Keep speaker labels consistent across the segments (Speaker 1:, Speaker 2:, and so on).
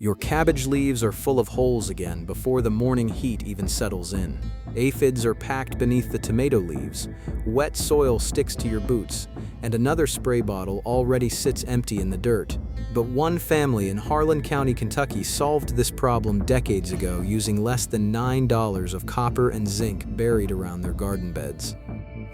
Speaker 1: Your cabbage leaves are full of holes again before the morning heat even settles in. Aphids are packed beneath the tomato leaves, wet soil sticks to your boots, and another spray bottle already sits empty in the dirt. But one family in Harlan County, Kentucky solved this problem decades ago using less than $9 of copper and zinc buried around their garden beds.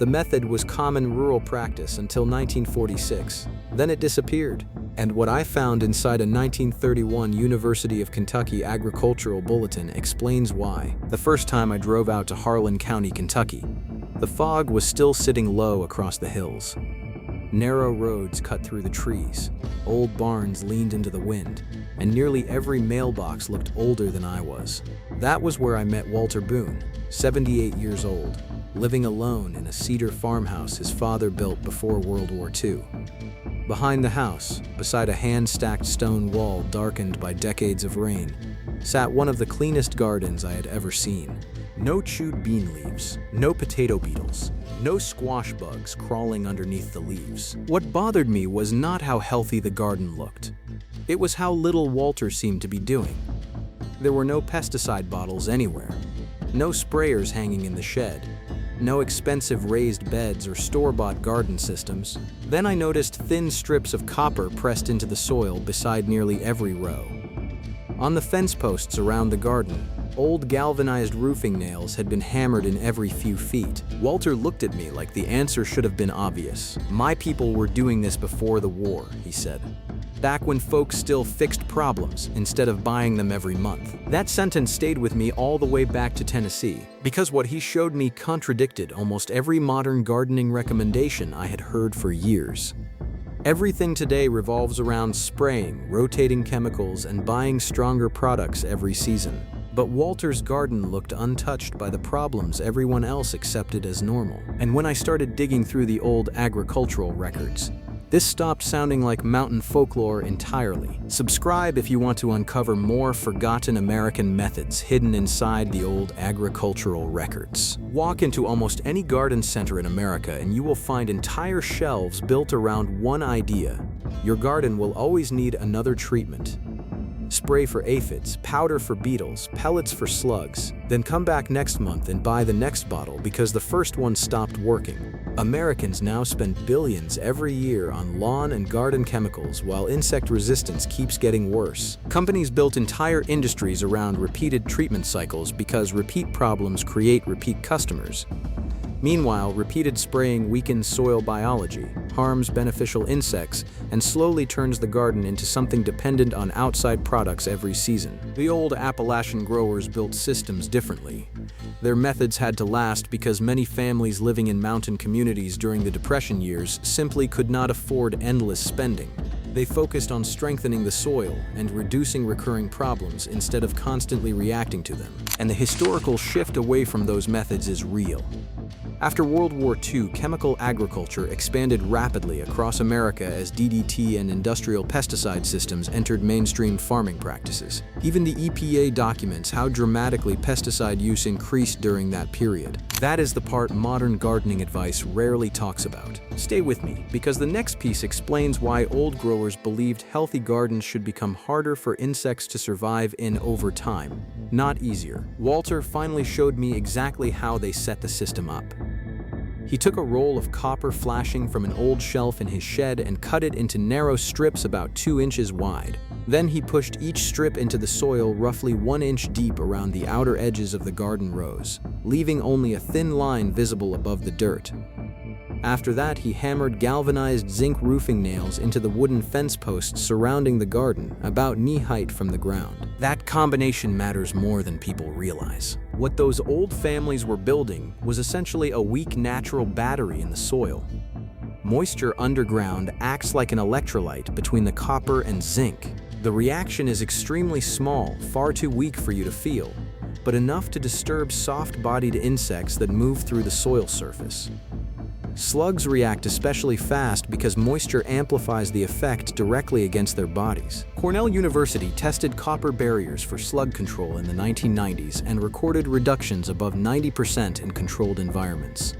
Speaker 1: The method was common rural practice until 1946. Then it disappeared. And what I found inside a 1931 University of Kentucky agricultural bulletin explains why. The first time I drove out to Harlan County, Kentucky, the fog was still sitting low across the hills. Narrow roads cut through the trees, old barns leaned into the wind, and nearly every mailbox looked older than I was. That was where I met Walter Boone, 78 years old, living alone in a cedar farmhouse his father built before World War II. Behind the house, beside a hand-stacked stone wall darkened by decades of rain, sat one of the cleanest gardens I had ever seen. No chewed bean leaves, no potato beetles, no squash bugs crawling underneath the leaves. What bothered me was not how healthy the garden looked. It was how little Walter seemed to be doing. There were no pesticide bottles anywhere, no sprayers hanging in the shed, no expensive raised beds or store-bought garden systems. Then I noticed thin strips of copper pressed into the soil beside nearly every row. On the fence posts around the garden, old galvanized roofing nails had been hammered in every few feet. Walter looked at me like the answer should have been obvious. "My people were doing this before the war," he said. "Back when folks still fixed problems instead of buying them every month." That sentence stayed with me all the way back to Tennessee, because what he showed me contradicted almost every modern gardening recommendation I had heard for years. Everything today revolves around spraying, rotating chemicals, and buying stronger products every season. But Walter's garden looked untouched by the problems everyone else accepted as normal. And when I started digging through the old agricultural records, this stopped sounding like mountain folklore entirely. Subscribe if you want to uncover more forgotten American methods hidden inside the old agricultural records. Walk into almost any garden center in America and you will find entire shelves built around one idea: your garden will always need another treatment. Spray for aphids, powder for beetles, pellets for slugs. Then come back next month and buy the next bottle because the first one stopped working. Americans now spend billions every year on lawn and garden chemicals while insect resistance keeps getting worse. Companies built entire industries around repeated treatment cycles because repeat problems create repeat customers. Meanwhile, repeated spraying weakens soil biology, harms beneficial insects, and slowly turns the garden into something dependent on outside products every season. The old Appalachian growers built systems differently. Their methods had to last because many families living in mountain communities during the Depression years simply could not afford endless spending. They focused on strengthening the soil and reducing recurring problems instead of constantly reacting to them. And the historical shift away from those methods is real. After World War II, chemical agriculture expanded rapidly across America as DDT and industrial pesticide systems entered mainstream farming practices. Even the EPA documents how dramatically pesticide use increased during that period. That is the part modern gardening advice rarely talks about. Stay with me, because the next piece explains why old growers believed healthy gardens should become harder for insects to survive in over time, not easier. Walter finally showed me exactly how they set the system up. He took a roll of copper flashing from an old shelf in his shed and cut it into narrow strips about 2 inches wide. Then he pushed each strip into the soil roughly 1 inch deep around the outer edges of the garden rows, leaving only a thin line visible above the dirt. After that, he hammered galvanized zinc roofing nails into the wooden fence posts surrounding the garden, about knee-height from the ground. That combination matters more than people realize. What those old families were building was essentially a weak natural battery in the soil. Moisture underground acts like an electrolyte between the copper and zinc. The reaction is extremely small, far too weak for you to feel, but enough to disturb soft-bodied insects that move through the soil surface. Slugs react especially fast because moisture amplifies the effect directly against their bodies. Cornell University tested copper barriers for slug control in the 1990s and recorded reductions above 90% in controlled environments.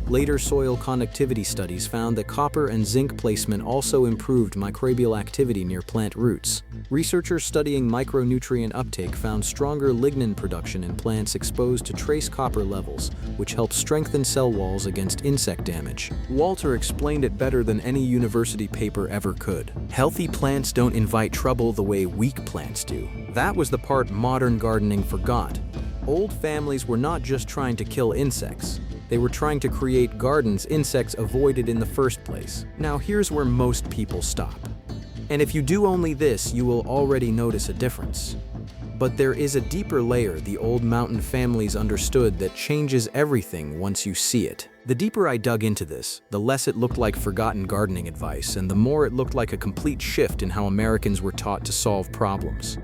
Speaker 1: Later soil conductivity studies found that copper and zinc placement also improved microbial activity near plant roots. Researchers studying micronutrient uptake found stronger lignin production in plants exposed to trace copper levels, which helps strengthen cell walls against insect damage. Walter explained it better than any university paper ever could. Healthy plants don't invite trouble the way weak plants do. That was the part modern gardening forgot. Old families were not just trying to kill insects. They were trying to create gardens insects avoided in the first place. Now here's where most people stop. And if you do only this, you will already notice a difference. But there is a deeper layer the old mountain families understood that changes everything once you see it. The deeper I dug into this, the less it looked like forgotten gardening advice, and the more it looked like a complete shift in how Americans were taught to solve problems.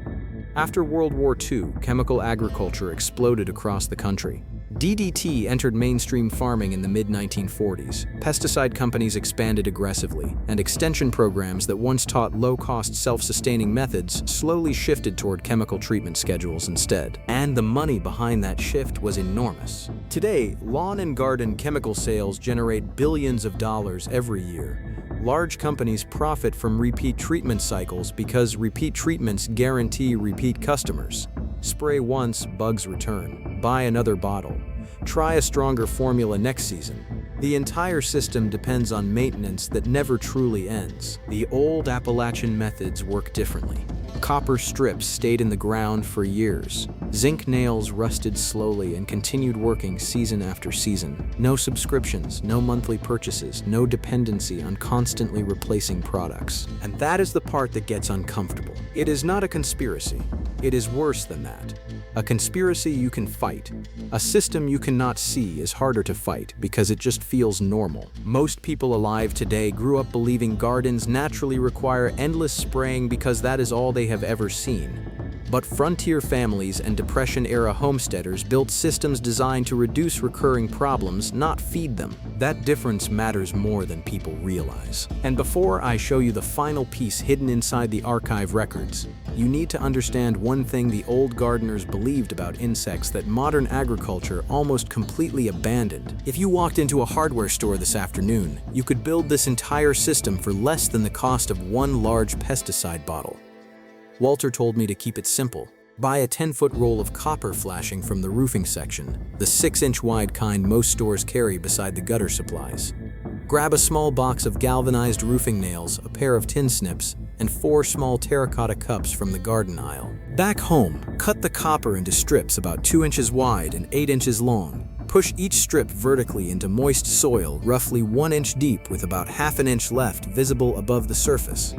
Speaker 1: After World War II, chemical agriculture exploded across the country. DDT entered mainstream farming in the mid-1940s. Pesticide companies expanded aggressively, and extension programs that once taught low-cost, self-sustaining methods slowly shifted toward chemical treatment schedules instead. And the money behind that shift was enormous. Today, lawn and garden chemical sales generate billions of dollars every year. Large companies profit from repeat treatment cycles because repeat treatments guarantee repeat customers. Spray once, bugs return. Buy another bottle. Try a stronger formula next season. The entire system depends on maintenance that never truly ends. The old Appalachian methods work differently. Copper strips stayed in the ground for years. Zinc nails rusted slowly and continued working season after season. No subscriptions, no monthly purchases, no dependency on constantly replacing products. And that is the part that gets uncomfortable. It is not a conspiracy. It is worse than that. A conspiracy you can fight. A system you cannot see is harder to fight because it just feels normal. Most people alive today grew up believing gardens naturally require endless spraying because that is all they have ever seen. But frontier families and Depression-era homesteaders built systems designed to reduce recurring problems, not feed them. That difference matters more than people realize. And before I show you the final piece hidden inside the archive records, you need to understand one thing the old gardeners believed about insects that modern agriculture almost completely abandoned. If you walked into a hardware store this afternoon, you could build this entire system for less than the cost of one large pesticide bottle. Walter told me to keep it simple. Buy a 10-foot roll of copper flashing from the roofing section, the 6-inch wide kind most stores carry beside the gutter supplies. Grab a small box of galvanized roofing nails, a pair of tin snips, and 4 small terracotta cups from the garden aisle. Back home, cut the copper into strips about 2 inches wide and 8 inches long. Push each strip vertically into moist soil roughly 1 inch deep with about half an inch left visible above the surface.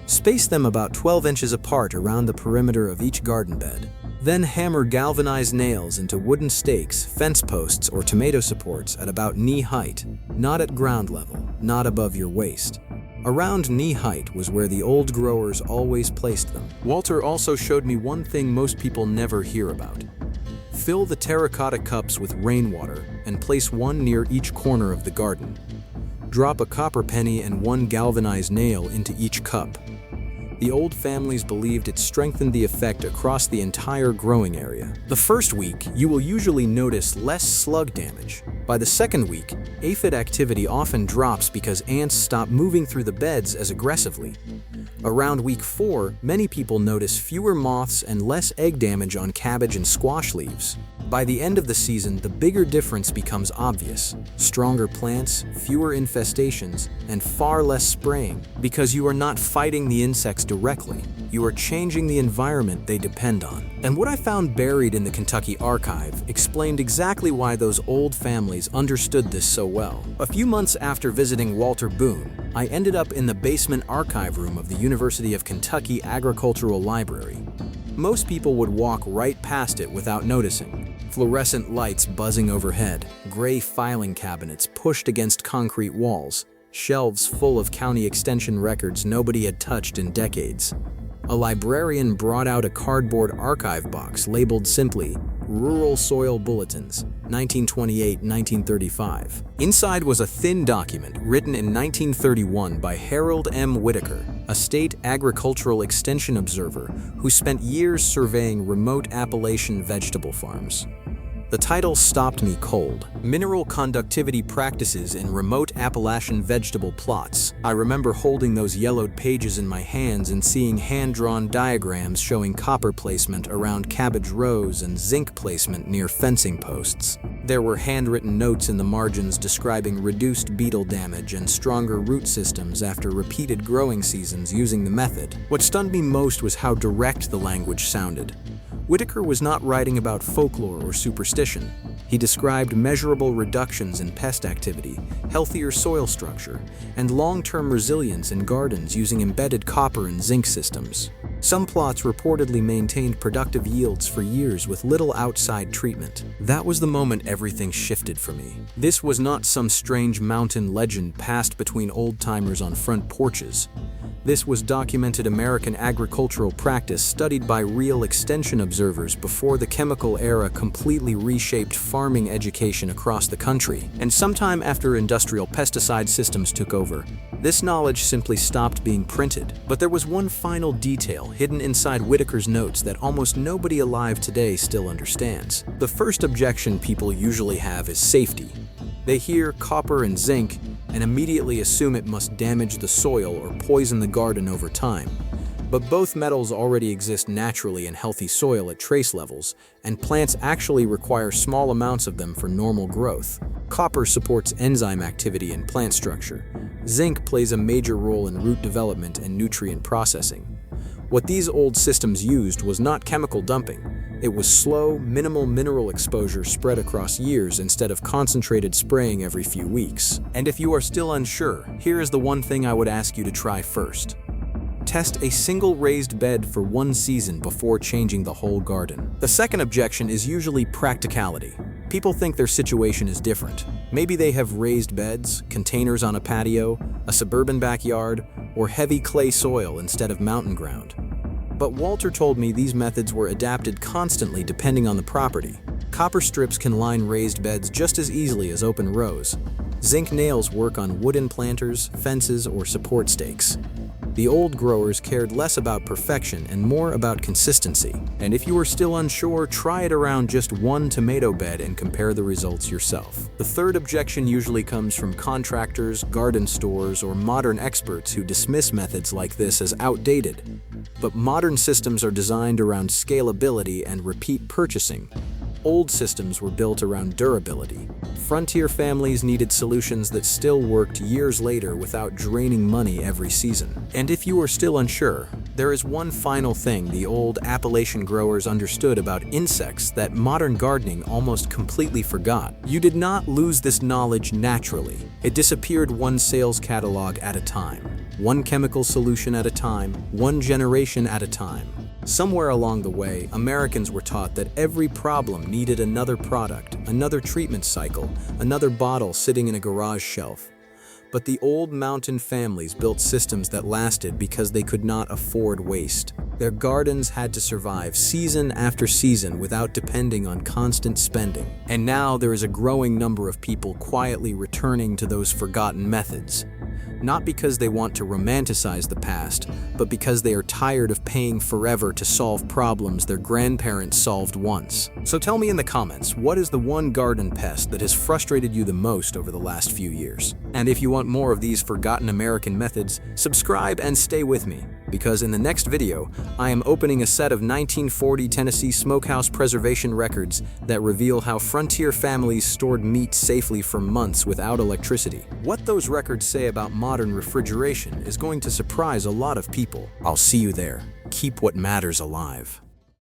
Speaker 1: Space them about 12 inches apart around the perimeter of each garden bed. Then hammer galvanized nails into wooden stakes, fence posts, or tomato supports at about knee height, not at ground level, not above your waist. Around knee height was where the old growers always placed them. Walter also showed me one thing most people never hear about. Fill the terracotta cups with rainwater and place one near each corner of the garden. Drop a copper penny and 1 galvanized nail into each cup. The old families believed it strengthened the effect across the entire growing area. The first week, you will usually notice less slug damage. By the second week, aphid activity often drops because ants stop moving through the beds as aggressively. Around week 4, many people notice fewer moths and less egg damage on cabbage and squash leaves. By the end of the season, the bigger difference becomes obvious. Stronger plants, fewer infestations, and far less spraying, because you are not fighting the insects directly. You are changing the environment they depend on. And what I found buried in the Kentucky archive explained exactly why those old families understood this so well. A few months after visiting Walter Boone, I ended up in the basement archive room of the University of Kentucky Agricultural Library. Most people would walk right past it without noticing. Fluorescent lights buzzing overhead, gray filing cabinets pushed against concrete walls, shelves full of county extension records nobody had touched in decades. A librarian brought out a cardboard archive box labeled simply, Rural Soil Bulletins, 1928-1935. Inside was a thin document written in 1931 by Harold M. Whitaker, a state agricultural extension observer who spent years surveying remote Appalachian vegetable farms. The title stopped me cold. Mineral conductivity practices in remote Appalachian vegetable plots. I remember holding those yellowed pages in my hands and seeing hand-drawn diagrams showing copper placement around cabbage rows and zinc placement near fencing posts. There were handwritten notes in the margins describing reduced beetle damage and stronger root systems after repeated growing seasons using the method. What stunned me most was how direct the language sounded. Whitaker was not writing about folklore or superstition. He described measurable reductions in pest activity, healthier soil structure, and long-term resilience in gardens using embedded copper and zinc systems. Some plots reportedly maintained productive yields for years with little outside treatment. That was the moment everything shifted for me. This was not some strange mountain legend passed between old-timers on front porches. This was documented American agricultural practice studied by real extension observers before the chemical era completely reshaped farming education across the country. And sometime after industrial pesticide systems took over, this knowledge simply stopped being printed. But there was one final detail hidden inside Whitaker's notes that almost nobody alive today still understands. The first objection people usually have is safety. They hear copper and zinc and immediately assume it must damage the soil or poison the garden over time. But both metals already exist naturally in healthy soil at trace levels, and plants actually require small amounts of them for normal growth. Copper supports enzyme activity in plant structure. Zinc plays a major role in root development and nutrient processing. What these old systems used was not chemical dumping. It was slow, minimal mineral exposure spread across years instead of concentrated spraying every few weeks. And if you are still unsure, here is the one thing I would ask you to try first. Test a single raised bed for one season before changing the whole garden. The second objection is usually practicality. People think their situation is different. Maybe they have raised beds, containers on a patio, a suburban backyard, or heavy clay soil instead of mountain ground. But Walter told me these methods were adapted constantly depending on the property. Copper strips can line raised beds just as easily as open rows. Zinc nails work on wooden planters, fences, or support stakes. The old growers cared less about perfection and more about consistency. And if you are still unsure, try it around just one tomato bed and compare the results yourself. The third objection usually comes from contractors, garden stores, or modern experts who dismiss methods like this as outdated. But modern systems are designed around scalability and repeat purchasing. Old systems were built around durability. Frontier families needed solutions that still worked years later without draining money every season. And if you are still unsure, there is one final thing the old Appalachian growers understood about insects that modern gardening almost completely forgot. You did not lose this knowledge naturally. It disappeared one sales catalog at a time, one chemical solution at a time, one generation at a time. Somewhere along the way, Americans were taught that every problem needed another product, another treatment cycle, another bottle sitting in a garage shelf. But the old mountain families built systems that lasted because they could not afford waste. Their gardens had to survive season after season without depending on constant spending. And now there is a growing number of people quietly returning to those forgotten methods. Not because they want to romanticize the past, but because they are tired of paying forever to solve problems their grandparents solved once. So tell me in the comments, what is the one garden pest that has frustrated you the most over the last few years? And if you want more of these forgotten American methods, subscribe and stay with me, because in the next video, I am opening a set of 1940 Tennessee smokehouse preservation records that reveal how frontier families stored meat safely for months without electricity. What those records say about modern refrigeration is going to surprise a lot of people. I'll see you there. Keep what matters alive.